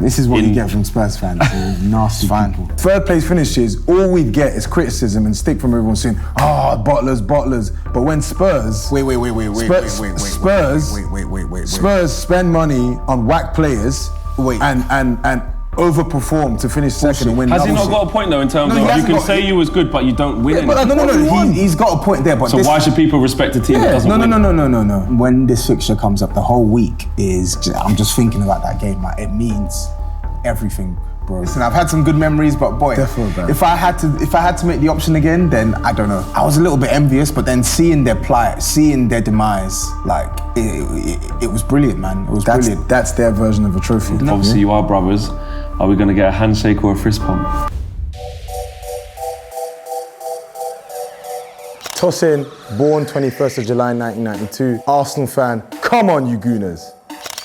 This is what you get from Spurs fans. Nasty people. Third place finishes, all we get is criticism and stick from everyone saying, bottlers. But when Spurs... Spurs spend money on whack players and overperform to finish second and win. Has he not got a point though in terms of you can say you was good but you don't win anything? No. He's got a point there. But so why should people respect a team that doesn't win? No. When this fixture comes up, the whole week I'm just thinking about that game. Like, it means everything, bro. Listen, I've had some good memories, but boy, if I had to make the option again, then I don't know. I was a little bit envious, but then seeing their plight, seeing their demise, like it was brilliant, man. It was brilliant. That's their version of a trophy. Obviously, you are brothers. Are we going to get a handshake or a fist pump? Tosin, born 21st of July 1992. Arsenal fan. Come on, you gooners.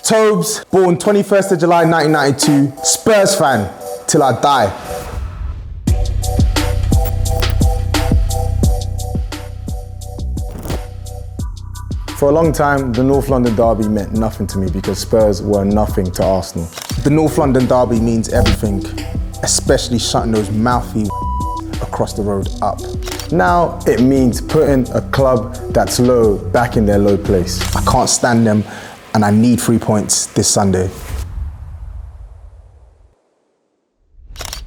Tobes, born 21st of July 1992. Spurs fan till I die. For a long time, the North London derby meant nothing to me because Spurs were nothing to Arsenal. The North London derby means everything, especially shutting those mouthy across the road up. Now it means putting a club that's low back in their low place. I can't stand them and I need 3 points this Sunday.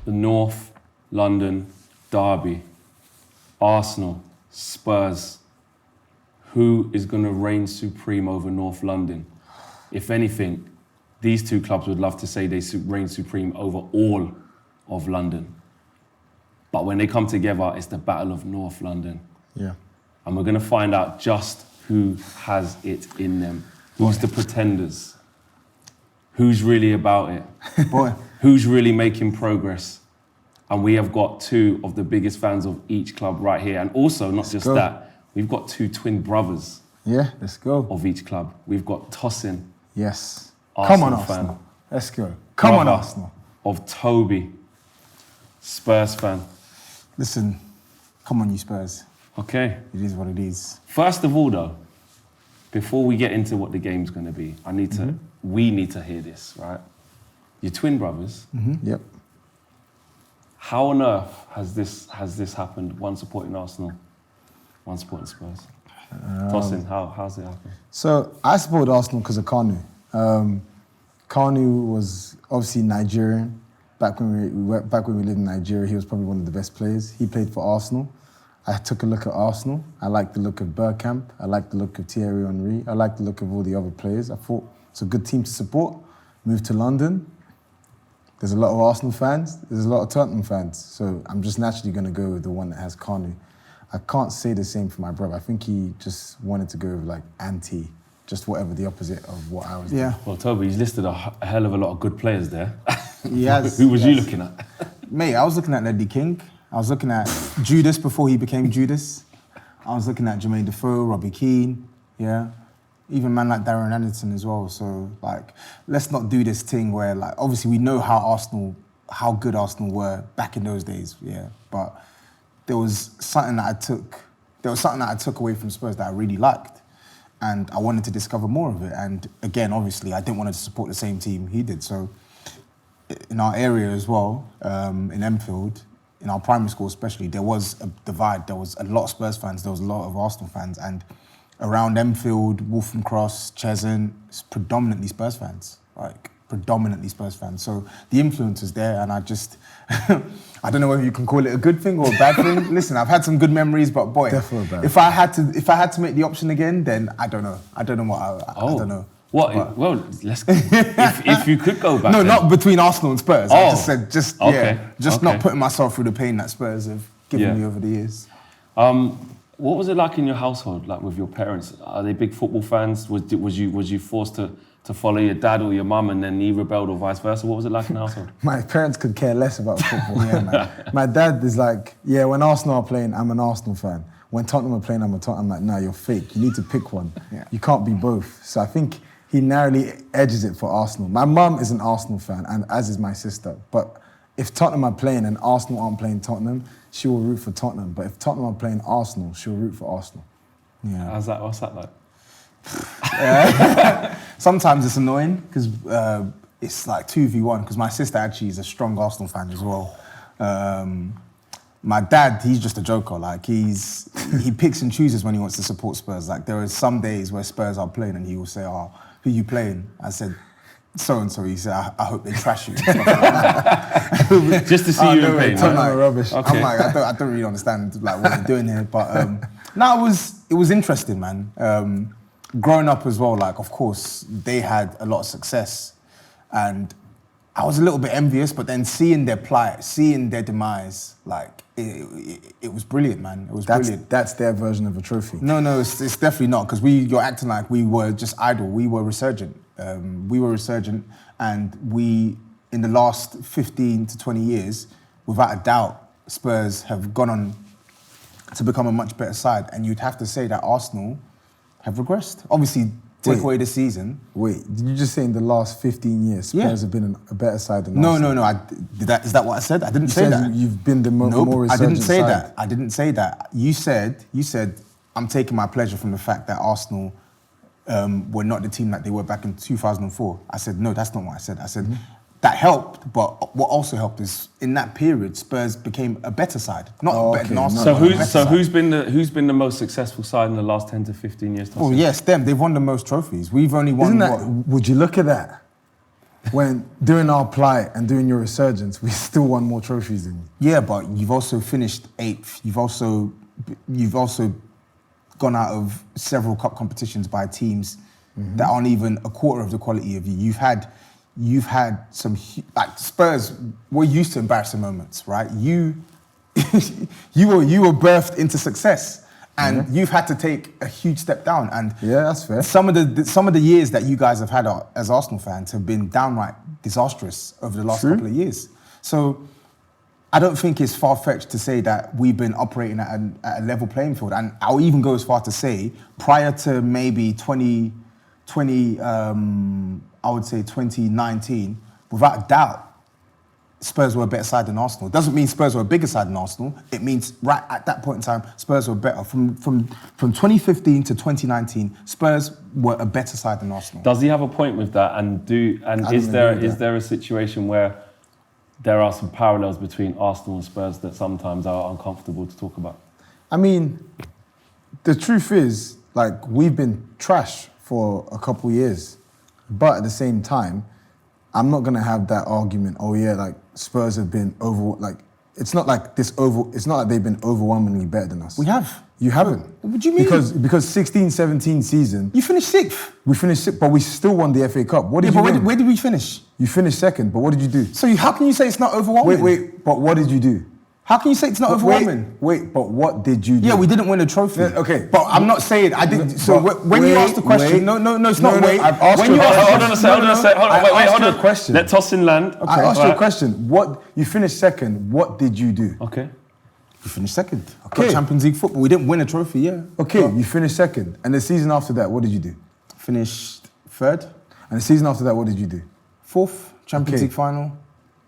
The North London derby. Arsenal, Spurs. Who is going to reign supreme over North London? If anything, these two clubs would love to say they reign supreme over all of London. But when they come together, it's the Battle of North London. Yeah. And we're going to find out just who has it in them. Who's the pretenders? Who's really about it? Who's really making progress? And we have got two of the biggest fans of each club right here. And also, not just that, we've got two twin brothers. Yeah, let's go. Of each club. We've got Tosin. Yes. Arsenal Come on, Arsenal. Fan. Let's go. Come on, Arsenal. Of Tobi, Spurs fan. Listen, come on, you Spurs. Okay. It is what it is. First of all, though, before we get into what the game's going to be, we need to hear this, right? Your twin brothers. Yep. How on earth has this happened? One supporting Arsenal, one supporting Spurs. Tosin, how's it happen? So I supported Arsenal because of Kanu. Kanu was obviously Nigerian. Back when we lived in Nigeria, he was probably one of the best players. He played for Arsenal. I took a look at Arsenal. I liked the look of Bergkamp. I liked the look of Thierry Henry. I liked the look of all the other players. I thought it's a good team to support. Moved to London. There's a lot of Arsenal fans. There's a lot of Tottenham fans. So I'm just naturally going to go with the one that has Kanu. I can't say the same for my brother. I think he just wanted to go with like anti, just whatever the opposite of what I was doing. Well, Tobi, he's listed a hell of a lot of good players there. He has. Who was you looking at? Mate, I was looking at Ledley King. I was looking at Judas before he became Judas. I was looking at Jermaine Defoe, Robbie Keane, yeah. Even man like Darren Anderson as well. So, like, let's not do this thing where, like, obviously we know how good Arsenal were back in those days, yeah. But there was something that I took away from Spurs that I really liked. And I wanted to discover more of it. And again, obviously, I didn't want to support the same team he did. So in our area as well, in Enfield, in our primary school especially, there was a divide. There was a lot of Spurs fans, there was a lot of Arsenal fans. And around Enfield, Waltham Cross, Cheshunt, it's predominantly Spurs fans. Like, predominantly Spurs fans. So the influence is there, and I just, I don't know whether you can call it a good thing or a bad thing. Listen, I've had some good memories, but boy, if I had to make the option again, then I don't know. I don't know what I don't know. What? But, well, let's go. if you could go back. No, then. Not between Arsenal and Spurs. I just said, not putting myself through the pain that Spurs have given me over the years. What was it like in your household, like with your parents? Are they big football fans? Was you forced to follow your dad or your mum and then he rebelled or vice versa? What was it like in the household? My parents could care less about football, man. My dad is like, when Arsenal are playing, I'm an Arsenal fan. When Tottenham are playing, I'm a Tottenham. I'm like, nah, you're fake. You need to pick one. You can't be both. So I think he narrowly edges it for Arsenal. My mum is an Arsenal fan, and as is my sister. But if Tottenham are playing and Arsenal aren't playing Tottenham, she will root for Tottenham. But if Tottenham are playing Arsenal, she'll root for Arsenal. Yeah. What's that like? Sometimes it's annoying because it's like 2v1 because my sister actually is a strong Arsenal fan as well. My dad, he's just a joker. Like he picks and chooses when he wants to support Spurs. Like there are some days where Spurs are playing and he will say, "Oh, who you playing?" I said, "So and so." He said, "I hope they trash you." And stuff like that. Just to see you in pain. I'm like, rubbish. I'm like, I don't really understand like what you're doing here. But no, it was interesting, man. Growing up as well, like of course they had a lot of success, and I was a little bit envious. But then seeing their plight, seeing their demise, like it was brilliant, man. It was brilliant. That's their version of a trophy. No, it's definitely not because you're acting like we were just idle. We were resurgent. And we, in the last 15 to 20 years, without a doubt, Spurs have gone on to become a much better side. And you'd have to say that Arsenal have regressed. Obviously, take away the season. Wait, did you just say in the last 15 years, Spurs have been a better side than No, Arsenal? No. Is that what I said? I didn't say that. You've been the more I resurgent didn't say side. that. I didn't say that. You said, I'm taking my pleasure from the fact that Arsenal were not the team that they were back in 2004. I said, no, that's not what I said. I said, that helped, but what also helped is in that period, Spurs became a better side. Not better than Arsenal. Who's been the most successful side in the last 10 to 15 years? Oh yes, them. They've won the most trophies. We've only won. Would you look at that? When doing our plight and doing your resurgence, we still won more trophies than you. Yeah, but you've also finished 8th. You've also gone out of several cup competitions by teams that aren't even a quarter of the quality of you. You've had some like Spurs. We're used to embarrassing moments, right? You were birthed into success, and you've had to take a huge step down. And yeah, that's fair. Some of the years that you guys have had as Arsenal fans have been downright disastrous over the last couple of years. So I don't think it's far-fetched to say that we've been operating at a level playing field. And I'll even go as far to say prior to maybe 2020. I would say 2019, without a doubt, Spurs were a better side than Arsenal. It doesn't mean Spurs were a bigger side than Arsenal. It means right at that point in time, Spurs were better. From 2015 to 2019, Spurs were a better side than Arsenal. Does he have a point with that? And is there a situation where there are some parallels between Arsenal and Spurs that sometimes are uncomfortable to talk about? I mean, the truth is, like, we've been trash for a couple years. But at the same time, I'm not gonna have that argument. Oh yeah, like Spurs have been it's not like they've been overwhelmingly better than us. We have. You haven't. What do you mean? Because 16-17 season. You finished 6th. We finished 6th, but we still won the FA Cup. What did you win? Where did we finish? You finished 2nd, but what did you do? So how can you say it's not overwhelming? Wait, but what did you do? How can you say it's not overwhelming? Wait, but what did you do? Yeah, we didn't win a trophy. Yeah, okay. But I'm not saying I didn't. So when you asked the question, no, it's not wait. I've asked you a question. Let Tosin land. I asked you a question. What you finished 2nd, what did you do? Okay. We finished 2nd. Okay. Champions League football. We didn't win a trophy, yeah. Okay, you finished 2nd. And the season after that, what did you do? Finished 3rd. And the season after that, what did you do? 4th. Champions League final.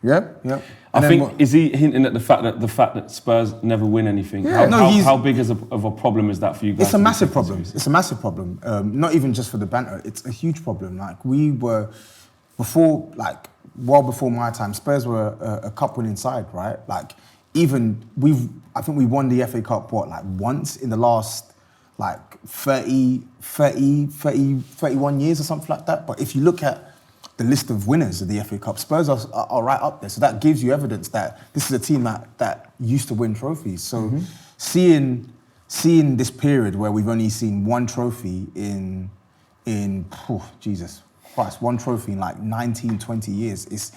Yep. I think, is he hinting at the fact that Spurs never win anything? Yeah. How big of a problem is that for you guys? It's a massive problem. It's a massive problem. Not even just for the banter. It's a huge problem. Like we were, well before my time, Spurs were a cup-winning side, right? Like I think we won the FA Cup, once in the last 31 years or something like that. But if you look at the list of winners of the FA Cup, Spurs are right up there. So that gives you evidence that this is a team that used to win trophies. So seeing this period where we've only seen one trophy in Jesus Christ, one trophy in 19, 20 years, it's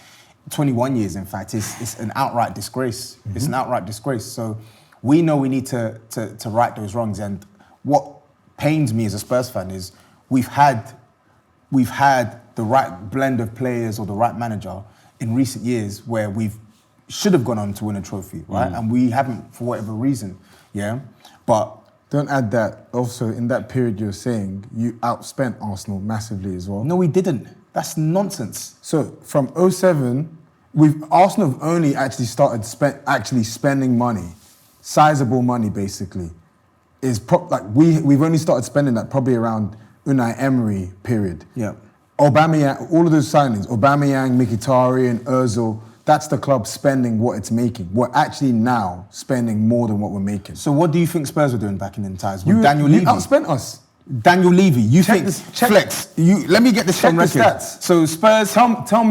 21 years in fact, it's an outright disgrace. It's an outright disgrace. So we know we need to right those wrongs. And what pains me as a Spurs fan is we've had the right blend of players or the right manager in recent years where we should have gone on to win a trophy, right? And we haven't for whatever reason, yeah? But don't add that. Also, in that period you're saying, you outspent Arsenal massively as well. No, we didn't. That's nonsense. So from 07, Arsenal have only actually started spending money, sizable money basically. We've only started spending that probably around Unai Emery period. Yeah. Aubameyang, all of those signings, Aubameyang, Mkhitaryan, Ozil, that's the club spending what it's making. We're actually now spending more than what we're making. So what do you think Spurs were doing back in times with Daniel You Levy? outspent us. Daniel Levy, you Check think this- check- flex? Let me get this Check on the record. stats. So Spurs, Tell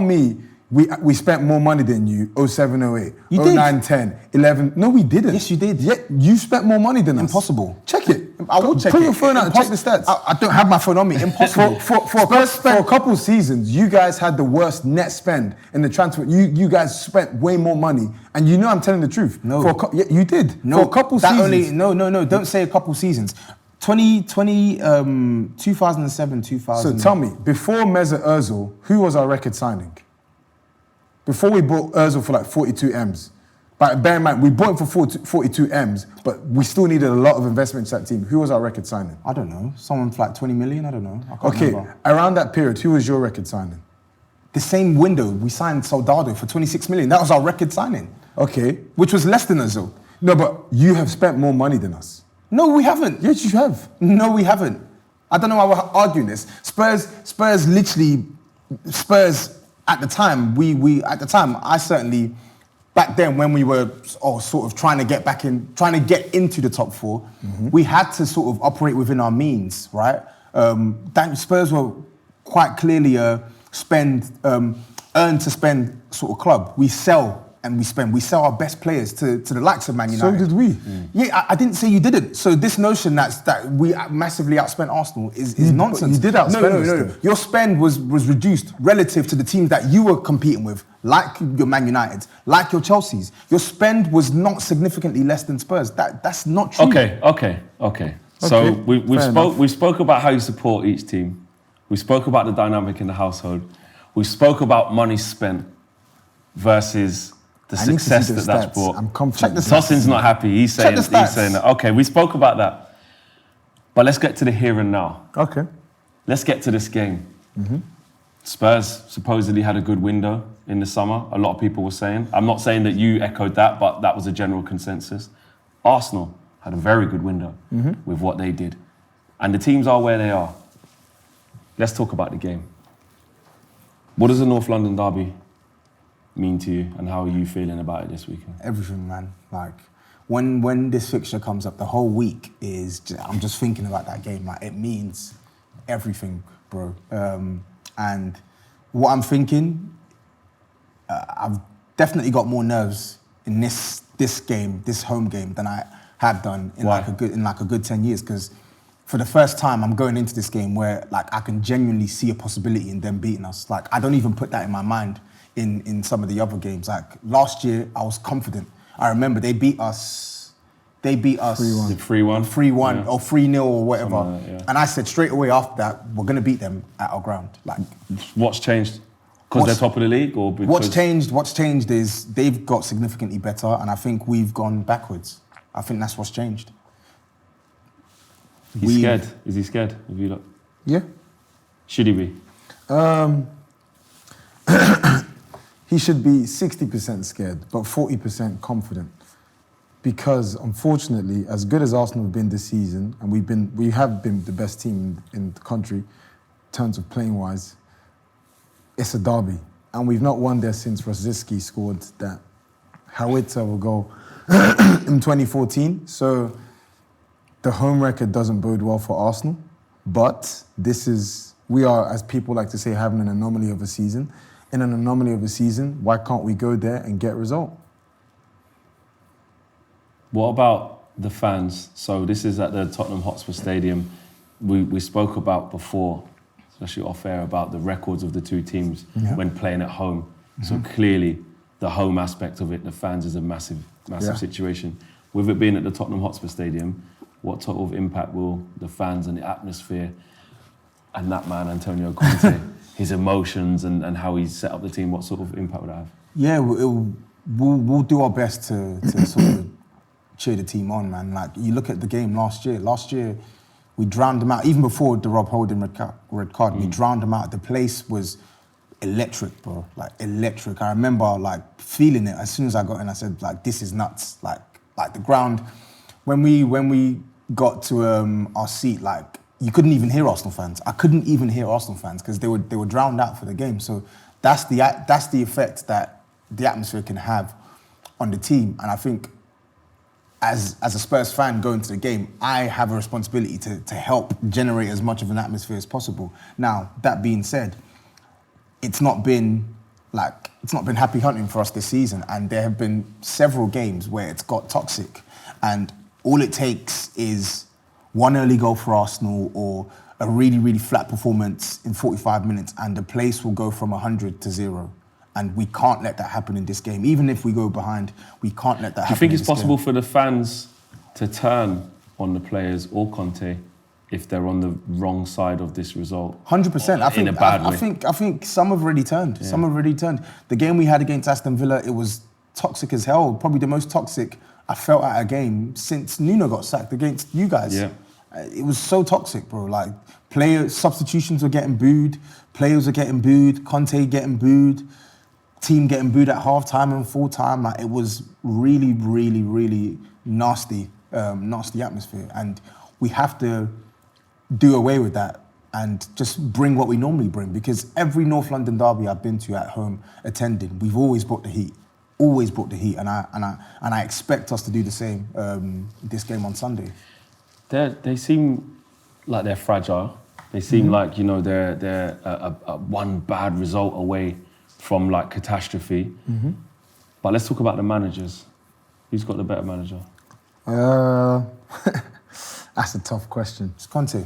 me we spent more money than you 07, 08, You did. 09, 10, 11. No, we didn't. Yes, you did. Yeah, you spent more money than us. Impossible. Check it. I will check Put it. your phone out and check the stats. I don't have my phone on me. Impossible. For a couple seasons, you guys had the worst net spend in the transfer. You guys spent way more money, and you know I'm telling the truth. No. Yeah, you did. No, For a couple that seasons. No. Don't say a couple seasons. 2007, 2000. So tell me, before Mesut Ozil, who was our record signing? Before we bought Ozil for like 42 M's. But bear in mind, we bought him for 42 M's, but we still needed a lot of investment in that team. Who was our record signing? I don't know. Someone for like 20 million. I don't know. I can't Okay, remember. around that period, who was your record signing? The same window we signed Soldado for 26 million. That was our record signing, Okay. which was less than Ozil. No, but you have spent more money than us. No, we haven't. Yes, you have. No, we haven't. I don't know why we're arguing this. Spurs at the time, I certainly, back then when we were sort of trying to get into the top four, we had to sort of operate within our means, right? Spurs were quite clearly a earn to spend sort of club. We sell and we spend. We sell our best players to the likes of Man United. So did we. Yeah, I didn't say you didn't. So this notion that we massively outspent Arsenal is nonsense. you did outspend us, No. though. Your spend was reduced relative to the teams that you were competing with, like your Man United, like your Chelseas. Your spend was not significantly less than Spurs. That's not true. Okay. So Okay, we spoke about how you support each team. We spoke about the dynamic in the household. We spoke about money spent versus the I need to see success the that's stats. brought. I'm confident. Check the stats. Tosin's not happy. He's Check saying the stats. that. Okay, we spoke about that. But let's get to the here and now. Okay. Let's get to this game. Spurs supposedly had a good window in the summer. A lot of people were saying. I'm not saying that you echoed that, but that was a general consensus. Arsenal had a very good window with what they did. And the teams are where they are. Let's talk about the game. What does the North London derby mean to you, and how are you feeling about it this weekend? Everything, man. Like when this fixture comes up, the whole week I'm just thinking about that game. Like it means everything, bro. And what I'm thinking, I've definitely got more nerves in this game, this home game, than I have done in Why? like a good 10 years. Because for the first time, I'm going into this game where like I can genuinely see a possibility in them beating us. Like I don't even put that in my mind in some of the other games. Like last year, I was confident. I remember they beat us 3-1. Is it 3-1? 3-1 Yeah. or 3-0 or whatever. Something like that, yeah. And I said straight away after that, we're going to beat them at our ground. Like What's changed? Because they're What's- top of the league, or because what's changed is they've got significantly better, and I think we've gone backwards. I think that's what's changed. he's scared? Is he scared of you lot? Yeah. Should he be? He should be 60% scared, but 40% confident. Because unfortunately, as good as Arsenal have been this season, and we have been the best team in the country in terms of playing wise, it's a derby. And we've not won there since Rosicky scored that howitzer goal in 2014. So the home record doesn't bode well for Arsenal. But we are, as people like to say, having an anomaly of a season. In an anomaly of a season, why can't we go there and get a result? What about the fans? So this is at the Tottenham Hotspur Stadium. We spoke about before, especially off air, about the records of the two teams when playing at home. So clearly, the home aspect of it, the fans, is a massive Yeah. situation. With it being at the Tottenham Hotspur Stadium, what sort of impact will the fans and the atmosphere and that man, Antonio Conte, his emotions and how he's set up the team, what sort of impact would that have? Yeah, we'll do our best to sort of cheer the team on, man. Like you look at the game last year. Last year, we drowned them out. Even before the Rob Holding red card, we drowned them out. The place was electric, bro. Like electric. I remember like feeling it as soon as I got in. I said like, this is nuts. Like the ground. When we got to our seat, like you couldn't even hear Arsenal fans. I couldn't even hear Arsenal fans because they were drowned out for the game. So that's the effect that the atmosphere can have on the team. And I think as a Spurs fan going to the game, I have a responsibility to help generate as much of an atmosphere as possible. Now, that being said, it's not been happy hunting for us this season, and there have been several games where it's got toxic, and all it takes is one early goal for Arsenal or a really, really flat performance in 45 minutes and the place will go from 100 to 0. And we can't let that happen in this game. Even if we go behind, we can't let that happen. Do you think it's possible for the fans to turn on the players or Conte if they're on the wrong side of this result? 100%. In a bad way. I think some have already turned. Yeah. Some have already turned. The game we had against Aston Villa, it was toxic as hell. Probably the most toxic I felt at a game since Nuno got sacked against you guys. Yeah. It was so toxic, bro. Like, player substitutions were getting booed, players were getting booed, Conte getting booed, team getting booed at half-time and full-time. Like, it was really, really, really nasty atmosphere. And we have to do away with that and just bring what we normally bring, because every North London derby I've been to at home attending, we've always brought the heat. Always brought the heat, and I expect us to do the same this game on Sunday. They seem like they're fragile. They seem like, you know, they're a one bad result away from like catastrophe. But let's talk about the managers. Who's got the better manager? That's a tough question. It's Conte.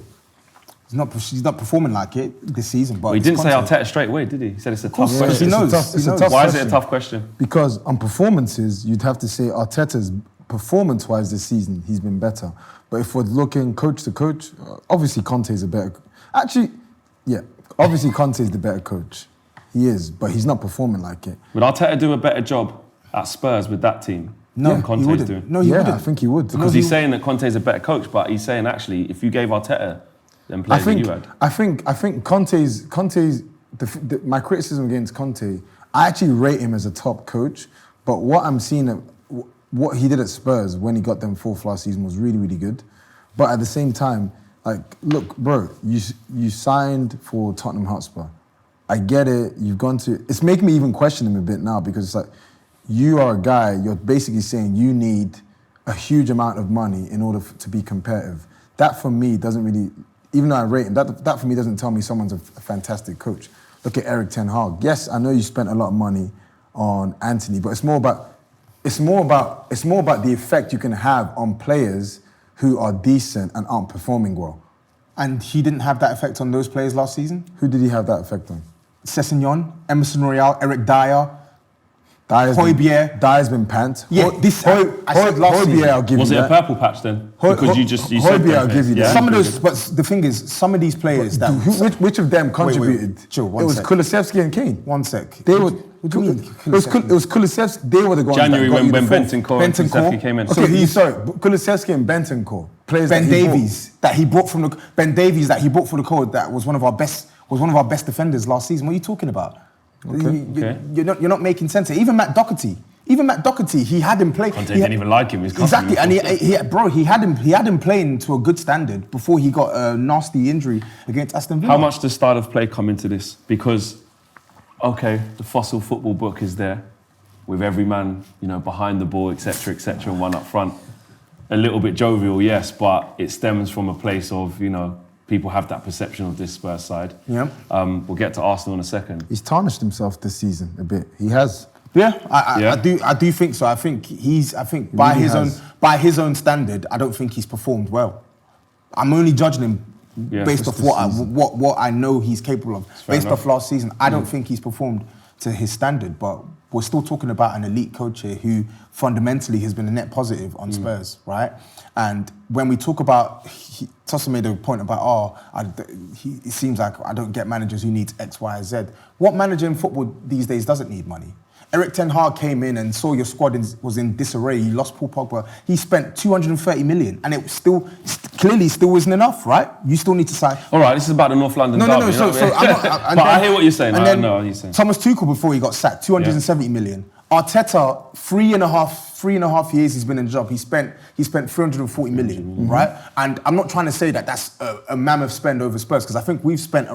He's not performing like it this season. But Well, he didn't say Conte. Arteta straight away, did he? He said it's a tough Yeah, question. he knows. It's a tough Why is it a question. tough question? Because on performances, you'd have to say Arteta's performance-wise this season, he's been better. But if we're looking coach to coach, obviously Conte's a better... Actually, yeah, obviously Conte's the better coach. He is, but he's not performing like it. Would Arteta do a better job at Spurs with that team than he Conte's wouldn't. doing? No, he Yeah, wouldn't. I think he would. Because he's saying that Conte's a better coach, but he's saying actually, if you gave Arteta them I players that you think, had. I think Conte's my criticism against Conte, I actually rate him as a top coach, but what I'm seeing, what he did at Spurs when he got them fourth last season was really, really good. But at the same time, like, look, bro, you signed for Tottenham Hotspur. I get it. You've gone to... It's making me even question him a bit now, because it's like, you are a guy, you're basically saying you need a huge amount of money in order to be competitive. That, for me, doesn't really... Even though I rate him, that for me doesn't tell me someone's a fantastic coach. Look at Eric Ten Hag. Yes, I know you spent a lot of money on Anthony, but it's more about the effect you can have on players who are decent and aren't performing well. And he didn't have that effect on those players last season? Who did he have that effect on? Sessegnon, Emerson Royale, Eric Dyer, Højbjerg. Dyer's been pant. Yeah, I said last season. I'll give Was you it a that. purple patch then? Because you said Højbjerg, I'll give you that. Some of those, but the thing is, some of these players that... Which of them contributed? Chill, it was Kulusevski and Kane. One sec. They were. What do you mean? It was Kulusevski. They were the ones January that got when you the Bentancur and Kulusevski came in. Okay, sorry, Kulusevski and Bentancur, players Ben that he Davies that he brought for the code, that was one of our best defenders last season. What are you talking about? Okay. You're not making sense. Even Matt Doherty, he had him play. Conte didn't even like him. He's Exactly, and he had him playing to a good standard before he got a nasty injury against Aston Villa. How much does style of play come into this? Because, okay, the fossil football book is there, with every man, you know, behind the ball, etc., and one up front. A little bit jovial, yes, but it stems from a place of, you know, people have that perception of this Spurs side. Yeah. We'll get to Arsenal in a second. He's tarnished himself this season a bit. He has. Yeah, I do think so. I think by his own standard, I don't think he's performed well. I'm only judging him based off what I know he's capable of. Based off last season, I don't think he's performed to his standard. But we're still talking about an elite coach here who fundamentally has been a net positive on Spurs, right? And when we talk about, Tosin made a point about, it seems like I don't get managers who need X, Y, Z. What manager in football these days doesn't need money? Eric Ten Hag came in and saw your squad was in disarray. You lost Paul Pogba. He spent 230 million, and it was clearly wasn't enough, right? You still need to sign. All right, this is about the North London derby. No. So I'm not, but I hear what you're saying. And I then know what you're saying. Thomas Tuchel, before he got sacked, 270 million. Arteta, 3.5 years he's been in the job. He spent 340 million, right? And I'm not trying to say that that's a mammoth spend over Spurs, because I think we spent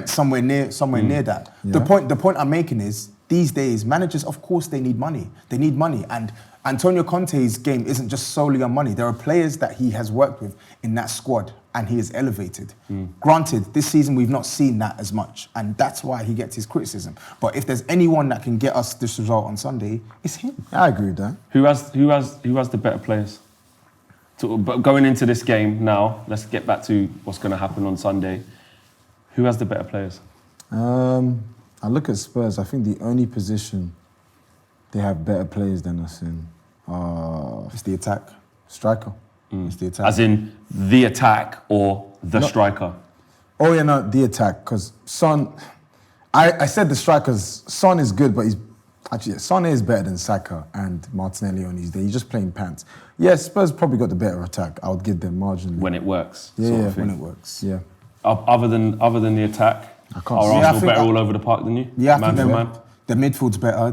somewhere near that. Yeah. The point I'm making is, these days, managers, of course, they need money. They need money. And Antonio Conte's game isn't just solely on money. There are players that he has worked with in that squad and he has elevated. Granted, this season we've not seen that as much, and that's why he gets his criticism. But if there's anyone that can get us this result on Sunday, it's him. I agree with that. Who has the better players? But going into this game now, let's get back to what's going to happen on Sunday. Who has the better players? I look at Spurs. I think the only position they have better players than us in It's the attack. striker. It's the attack. As in the attack or the striker? Oh yeah, no, the attack. Because Son, I said the strikers. Son is good, but Son is better than Saka and Martinelli on his day. He's just playing pants. Yeah, Spurs probably got the better attack. I would give them marginally. When it works. Yeah, sort yeah, of thing. when it works. Yeah. Other than the attack, I can't are see- Arsenal think better I- all over the park than you? Yeah, I man think for man. their midfield's better,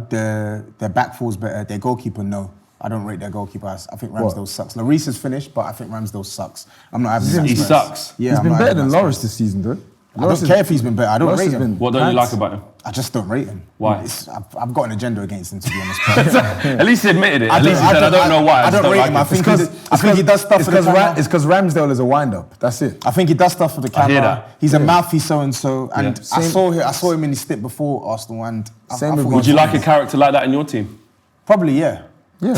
their back four's better, their goalkeeper, no. I don't rate their goalkeeper. I think Ramsdale sucks. Lloris is finished, but I think Ramsdale sucks. I'm not having that. He Spurs. sucks. Yeah, He's I'm been not better having than that Loris Spurs. this season, though. I don't care if he's been better. I don't Loris rate has him. been What don't you pants. like about him? I just don't rate him. Why? I've got an agenda against him, to be honest. At least he admitted it. At least he said, I don't know why. I don't rate him. I think he does stuff for the camera. It's because Ramsdale is a wind-up. That's it. I think he does stuff for the I hear camera. that. He's a mouthy so-and-so. And Yeah. I saw him in his stint before Arsenal. And I Same thought with he Would you was like a character like that in your team? Probably, yeah. Yeah.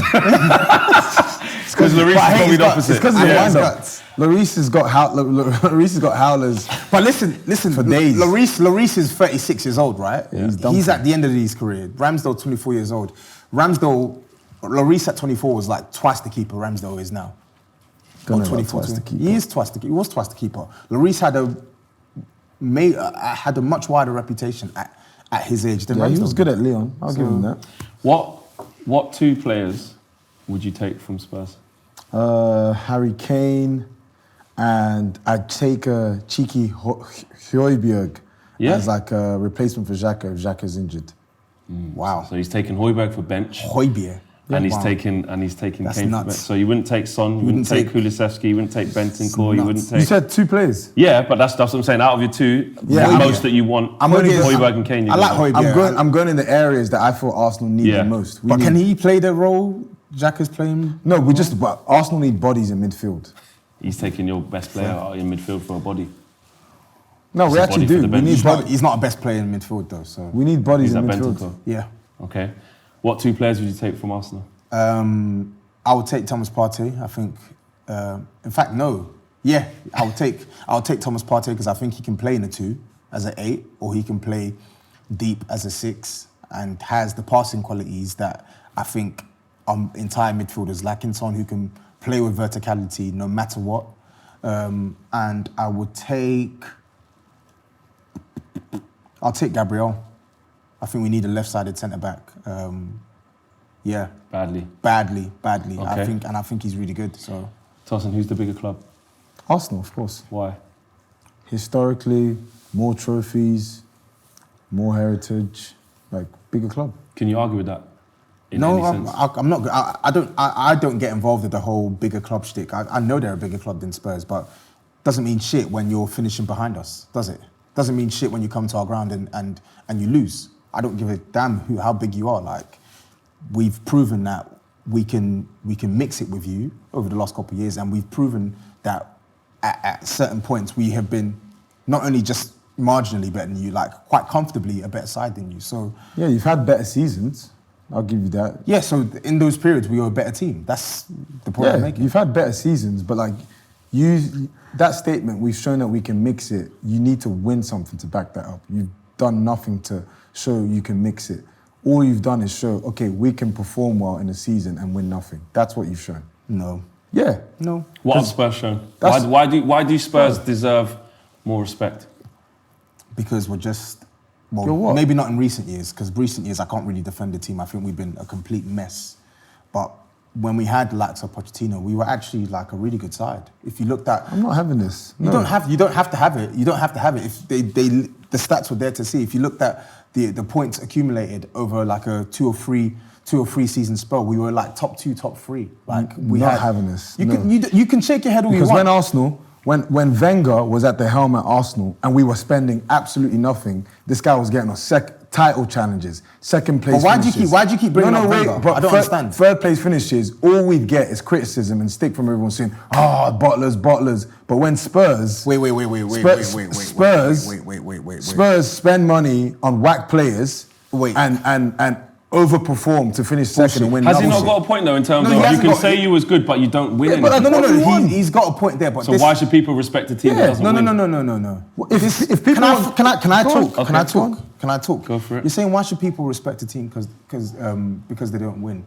Because Lloris is probably the opposite. It's because he's a Yeah. wind-up. Lloris has got howlers. But listen, For days. Lloris is 36 years old, right? Yeah, he's done He's for at the end of his career. Ramsdale, 24 years old. Lloris at 24 was like twice the keeper Ramsdale is now. Don't Or know about twice the keeper. He is twice the keeper. He was twice the keeper. Lloris had a much wider reputation at his age than Yeah, Ramsdale. he was good at Lyon. I'll give him that. What two players would you take from Spurs? Harry Kane, and I'd take a cheeky Højbjerg as like a replacement for Xhaka if Xhaka's injured. Wow. So he's taken Højbjerg for bench. Højbjerg. And he's Wow. taken That's Kane for nuts. bench. So you wouldn't take Son, you wouldn't take Kulusevski, you wouldn't take Bentancur, you wouldn't take... You said two players. Yeah, but that's what I'm saying. Out of your two, Yeah, the I'm- most that you want, I'm only- Højbjerg and Kane. I like Højbjerg. I'm going in the areas that I feel Arsenal need Yeah. the most. But can he play the role Xhaka's playing? No, but Arsenal need bodies in midfield. He's taking your best player out in midfield for a body. No, It's we a actually body for do. the We bench. need He's not a best player in midfield though, so We need bodies He's in at midfield. Bentancur. yeah. Okay. What two players would you take from Arsenal? I would take Thomas Partey. I think, in fact, no. Yeah, I would take Thomas Partey because I think he can play in a 2 as an 8, or he can play deep as a 6, and has the passing qualities that I think entire midfielders lacking. Someone who can play with verticality no matter what. And I'll take Gabriel. I think we need a left-sided centre back. Yeah. Badly. I Okay. think he's really good. So Tosin, who's the bigger club? Arsenal, of course. Why? Historically, more trophies, more heritage, like bigger club. Can you argue with that? In no, any sense? I'm not. I don't get involved with the whole bigger club shtick. I know they're a bigger club than Spurs, but doesn't mean shit when you're finishing behind us, does it? Doesn't mean shit when you come to our ground and you lose. I don't give a damn how big you are. Like, we've proven that we can mix it with you over the last couple of years, and we've proven that at certain points we have been not only just marginally better than you, like quite comfortably a better side than you. So Yeah, you've had better seasons. I'll give you that. yeah, so in those periods we were a better team. That's the point I'm Yeah, making. you've had better seasons, but like that statement, we've shown that we can mix it. You need to win something to back that up. You've done nothing to show you can mix it. All you've done is show, okay, we can perform well in a season and win nothing. That's what you've shown. No. Yeah. No. What have Spurs shown? that's- Why do Spurs deserve more respect? Because we're just, You're well, what? maybe not in recent years, because recent years I can't really defend the team. I think we've been a complete mess. But when we had the likes of Pochettino, we were actually like a really good side. If you looked at, I'm not having this. you No. don't have to have it. You don't have to have it. If the stats were there to see. If you looked at the points accumulated over like a two or three season spell, we were like top 2, top 3. Like we Not had, having this, You no. can you can shake your head all Because you want. when Arsenal, when Wenger was at the helm at Arsenal and we were spending absolutely nothing, this guy was getting us title challenges, second place But why do you finishes. keep bringing up Wenger? But I don't understand. Third place finishes, all we get is criticism and stick from everyone saying, bottlers. But when Spurs... Wait. Spurs spend money on whack players and overperform to finish second and win. Has he not nothing. got a point though in terms No, he of you hasn't can got- say you was good, but you don't win Yeah, anything? but no, Won. he's got a point there. But So why should people respect a team that doesn't win? No. If people Can I want- talk? Okay, Can I go talk? on. Can I talk? Go for it. You're saying why should people respect a team because they don't win?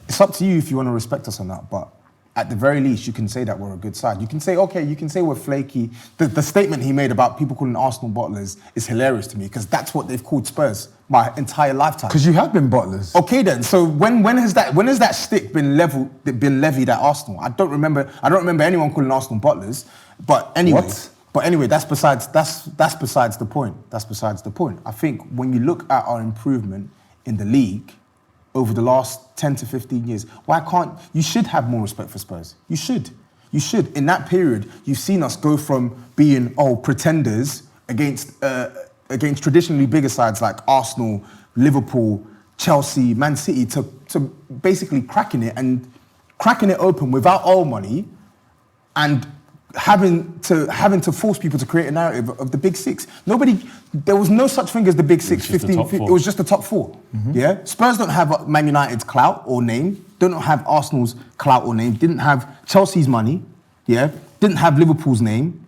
It's up to you if you want to respect us or not. But at the very least, you can say that we're a good side. You can say, okay, you can say we're flaky. The statement he made about people calling Arsenal bottlers is hilarious to me because that's what they've called Spurs my entire lifetime. Because you have been bottlers. Okay then. So when has that stick been levied at Arsenal? I don't remember anyone calling Arsenal bottlers. But anyway. What? But anyway, that's besides the point. That's besides the point. I think when you look at our improvement in the league over the last 10 to 15 years, you should have more respect for Spurs. You should. In that period, you've seen us go from being pretenders against traditionally bigger sides like Arsenal, Liverpool, Chelsea, Man City to basically cracking it open without oil money and having to force people to create a narrative of the big six. There was no such thing as the big six. It was just the top four. It was just the top 4. Yeah, Spurs don't have Man United's clout or name. Don't have Arsenal's clout or name. Didn't have Chelsea's money. Yeah, didn't have Liverpool's name.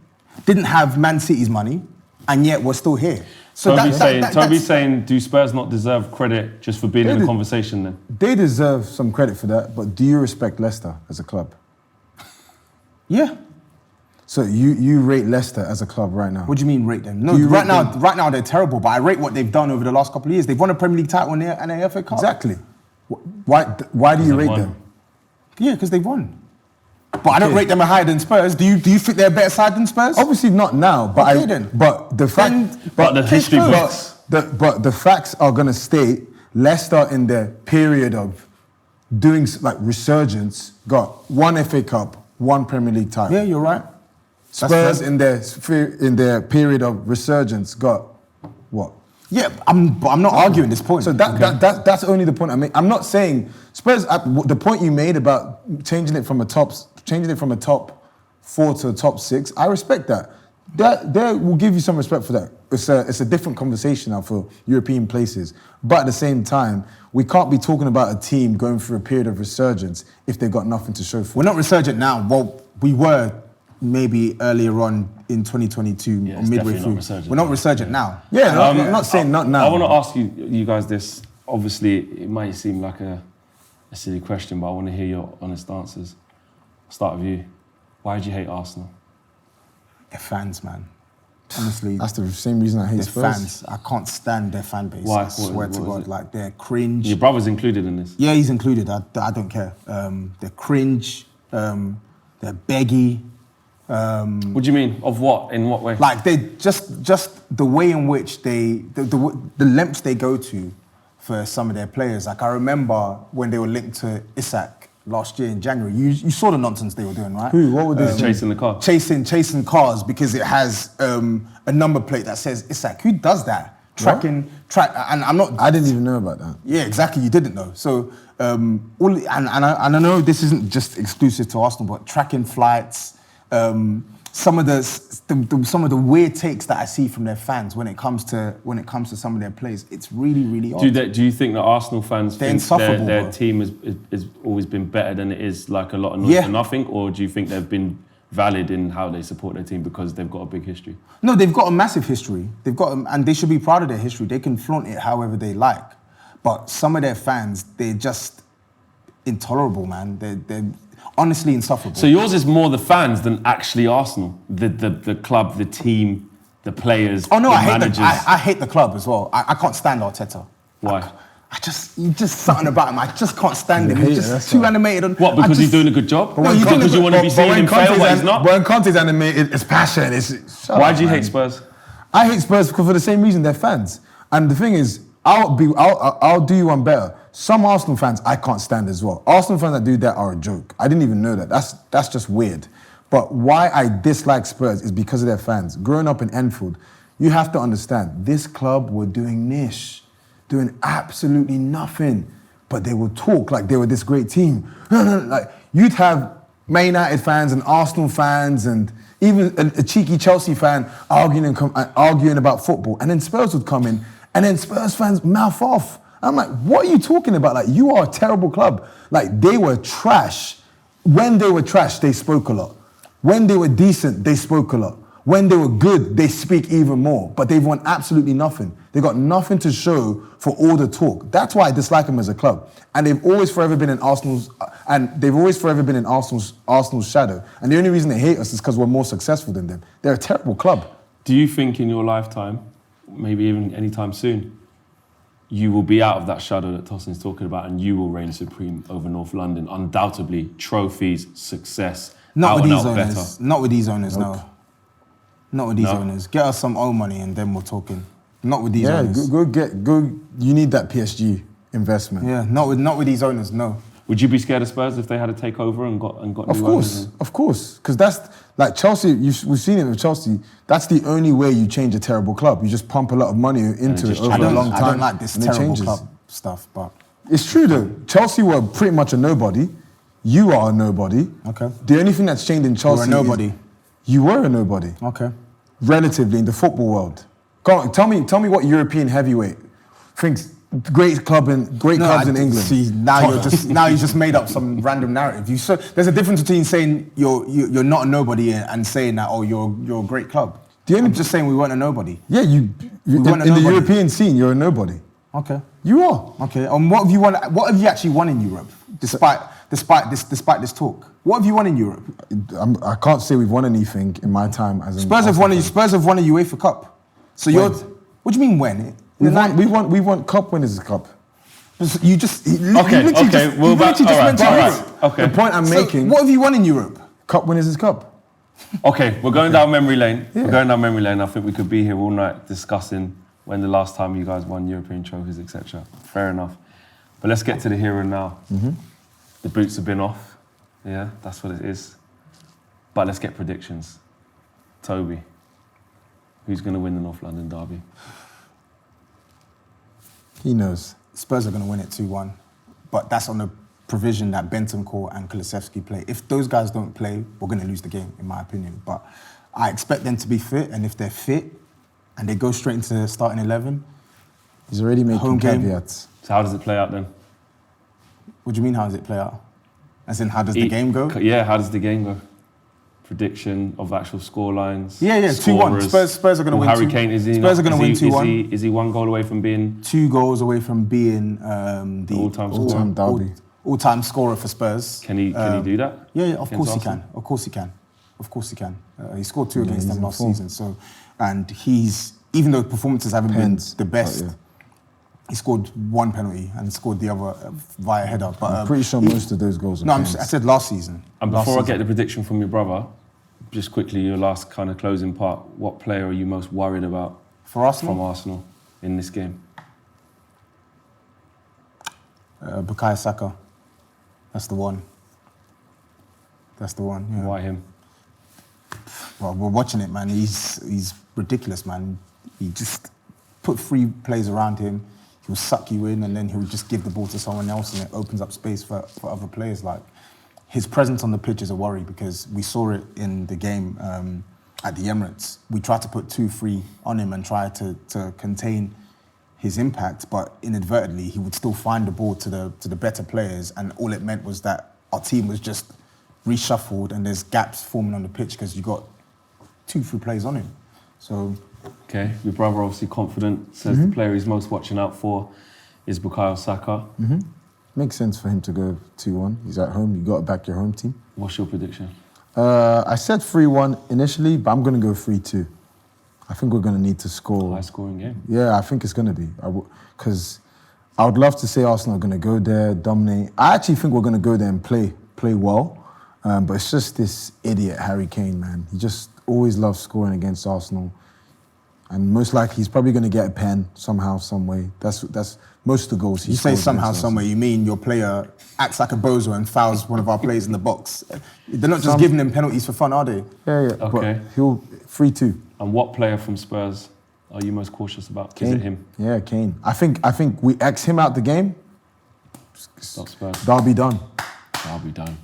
Didn't have Man City's money, and yet we're still here. So Toby's saying, do Spurs not deserve credit just for being in the conversation then? They deserve some credit for that, but do you respect Leicester as a club? Yeah. So you rate Leicester as a club right now? What do you mean rate them? No, Do you right rate them? now they're terrible, but I rate what they've done over the last couple of years. They've won a Premier League title and an FA Cup. Exactly. Why do you They've rate won. them? Yeah, because they've won. But I don't rate them higher than Spurs. Do you think they're a better side than Spurs? Obviously not now, but Okay, then. but the fact, But the history books. but the facts are going to state Leicester in their period of doing like resurgence got 1 FA Cup, 1 Premier League title. Yeah, you're right. Spurs fair. in their period of resurgence got what? Yeah, but I'm not arguing this point. So that's only the point I make. I'm not saying Spurs. The point you made about changing it from a top 4 to a top 6, I respect that. That will give you some respect for that. It's a different conversation now for European places. But at the same time, we can't be talking about a team going through a period of resurgence if they've got nothing to show for. we're not resurgent now. Well, we were maybe earlier on in 2022 Yeah, or it's midway definitely not through. resurgent We're not now. resurgent now. Yeah, I'm not saying not now. I want to ask you guys this. Obviously, it might seem like a silly question, but I want to hear your honest answers. I'll start with you. Why do you hate Arsenal? They're fans, man. Honestly, That's the same reason I hate they're Spurs. fans. I can't stand their fan base. Why? I swear What to is God, it? like they're cringe. Your brother's included in this. Yeah, he's included. I don't care. They're cringe. They're beggy. What do you mean? Of what? In what way? Like they just the way in which the lengths they go to for some of their players. Like I remember when they were linked to Isak last year in January. You saw the nonsense they were doing, right? Who? What would they say? Chasing the car. Chasing cars because it has a number plate that says Isak. Who does that? And I'm not. I didn't even know about that. Yeah, exactly. You didn't know. So I know this isn't just exclusive to Arsenal, but tracking flights, some of the weird takes that I see from their fans when it comes to some of their plays, it's really odd. Do you think that Arsenal fans They're think insufferable, their bro. team has always been better than it is, like a lot of noise Yeah. for nothing, or do you think they've been valid in how they support their team because they've got a big history? No, they've got a massive history. And they should be proud of their history. They can flaunt it however they like. But some of their fans, they're just intolerable, man. They're honestly insufferable. So yours is more the fans than actually Arsenal, the club, the team, the players. Oh no, the I hate managers. I hate the club as well. I can't stand Arteta. Why? just something about him. I just can't stand him. hate He's it, just that's too why. animated. What, because he's doing a good job? No, he's doing a Because good- you want to be seeing him fail what he's not? When Conte's animated, it's passion. Why do you hate Spurs? I hate Spurs because for the same reason they're fans. And the thing is, I'll do you one better. Some Arsenal fans I can't stand as well. Arsenal fans that do that are a joke. I didn't even know that. That's just weird. But why I dislike Spurs is because of their fans. Growing up in Enfield, you have to understand, this club were doing niche, doing absolutely nothing. But they would talk like they were this great team. Like you'd have Man United fans and Arsenal fans and even a cheeky Chelsea fan arguing about football. And then Spurs would come in and then Spurs fans mouth off. I'm like, what are you talking about? Like, you are a terrible club. Like, they were trash. When they were trash, they spoke a lot. When they were decent, they spoke a lot. When they were good, they speak even more. But they've won absolutely nothing. They got nothing to show for all the talk. That's why I dislike them as a club. And they've always forever been in Arsenal's shadow. And the only reason they hate us is because we're more successful than them. They're a terrible club. Do you think in your lifetime, maybe even anytime soon, you will be out of that shadow that Tosin's talking about and you will reign supreme over North London? Undoubtedly, trophies, success, Not with out and these out owners. better. Not with these owners, no. Not with these No? owners. Get us some old money and then we're talking. Not with these Yeah, owners. you need that PSG investment. Yeah, not with these owners, no. Would you be scared of Spurs if they had a takeover and got Of new course, owners? of course. Because that's, like Chelsea, we've seen it with Chelsea, that's the only way you change a terrible club. You just pump a lot of money into it just over I a don't, long time. I don't like this and it terrible changes. club stuff, but It's true though. Chelsea were pretty much a nobody. You are a nobody. Okay. The only thing that's changed in Chelsea nobody. is you were a nobody. okay. Relatively in the football world. Go on, tell me what European heavyweight thinks great clubs in England. See, now you just made up some random narrative. There's a difference between saying you're not a nobody and saying that you're a great club. I'm just saying we weren't a nobody. Yeah, in weren't a the nobody. European scene, you're a nobody. Okay. You are. Okay. And what have you won? What have you actually won in Europe, despite this talk? What have you won in Europe? I can't say we've won anything in my time as an Spurs have Arsenal fan. Spurs have won a UEFA Cup. So When? What do you mean when? We won Cup Winners' Cup. You just Okay. Mentioned Europe. Okay. The point I'm making. What have you won in Europe? Cup Winners' Cup. Okay, we're going down memory lane. Yeah. We're going down memory lane. I think we could be here all night discussing when the last time you guys won European trophies, etc. Fair enough. But let's get to the here and now. Mm-hmm. The boots have been off. Yeah, that's what it is. But let's get predictions. Toby, who's going to win the North London derby? He knows. Spurs are going to win it 2-1. But that's on the provision that Bentancur and Kulusevski play. If those guys don't play, we're going to lose the game, in my opinion. But I expect them to be fit, and if they're fit and they go straight into the starting 11, He's already making home game. caveats. So how does it play out then? What do you mean, how does it play out? As in, how does the game go? Yeah, how does the game go? Prediction of actual score lines. Yeah, 2-1. Spurs are going to win. Harry Kane, is he? Spurs are going to win 2-1. Is he 1 goal away from being 2 goals away from being the all-time derby? All-time scorer for Spurs. Can he do that? Yeah, of course he Arsenal? can. Of course he can. Of course he can. He scored 2 against he's them in last form. season. So, and he's, even though performances haven't Pens, been the best, but yeah. he scored 1 penalty and scored the other via header. But I'm pretty sure most of those goals are No, I pens. said last season. And Last before I season. get the prediction from your brother, just quickly, your last kind of closing part, what player are you most worried about For Arsenal? from Arsenal in this game? Bukayo Saka. That's the one. That's the one. Yeah. Why him? Well, we're watching it, man. He's ridiculous, man. He just put 3 players around him. He'll suck you in, and then he'll just give the ball to someone else, and it opens up space for other players. Like, his presence on the pitch is a worry because we saw it in the game at the Emirates. We tried to put 2-3 on him and try to contain his impact, but inadvertently he would still find the ball to the better players, and all it meant was that our team was just reshuffled and there's gaps forming on the pitch because you got 2-3 players on him. So, Okay, your brother obviously confident, says the player he's most watching out for is Bukayo Saka. Makes sense for him to go 2-1. He's at home. You got to back your home team. What's your prediction? I said 3-1 initially, but I'm going to go 3-2. I think we're going to need to score. High scoring game. Yeah, I think it's going to be. Because I would love to say Arsenal are going to go there, dominate. I actually think we're going to go there and play well. But it's just this idiot Harry Kane, man. He just always loves scoring against Arsenal. And most likely he's probably going to get a pen somehow, some way. That's most of the goals he You say scores somehow, against some way, you mean your player acts like a bozo and fouls one of our players in the box. They're not just giving him penalties for fun, are they? Yeah. Okay. But he'll 3-2. And what player from Spurs are you most cautious about? Is it him? Yeah, Kane. I think we X him out the game. Stop Spurs. Derby done. Derby done.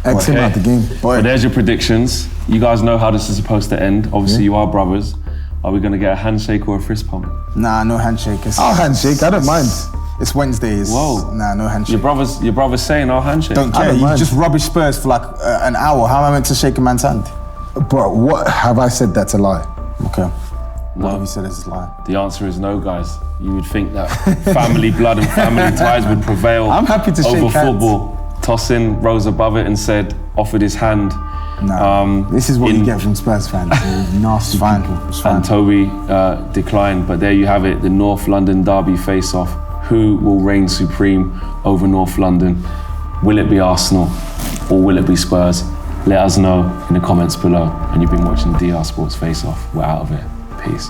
X him out the game. Well, there's your predictions. You guys know how this is supposed to end. Obviously, you are brothers. Are we going to get a handshake or a fist pump? Nah, no handshake. I'll handshake. I don't mind. It's Wednesdays. Whoa. Nah, no handshake. Your brother's saying I'll handshake. Don't I care. don't You mind. just rubbish Spurs for like an hour. How am I meant to shake a man's hand? But what have I said that's a lie? Okay. No. What have you said is a lie? The answer is no, guys. You would think that family blood and family ties would prevail I'm happy to shake over hands. football. Tosin rose above it and said, offered his hand. Nah, this is what you get from Spurs fans. They're nasty people. It's fine. And Toby declined, but there you have it, the North London derby face-off. Who will reign supreme over North London? Will it be Arsenal or will it be Spurs? Let us know in the comments below. And you've been watching DR Sports Face Off. We're out of it. Peace.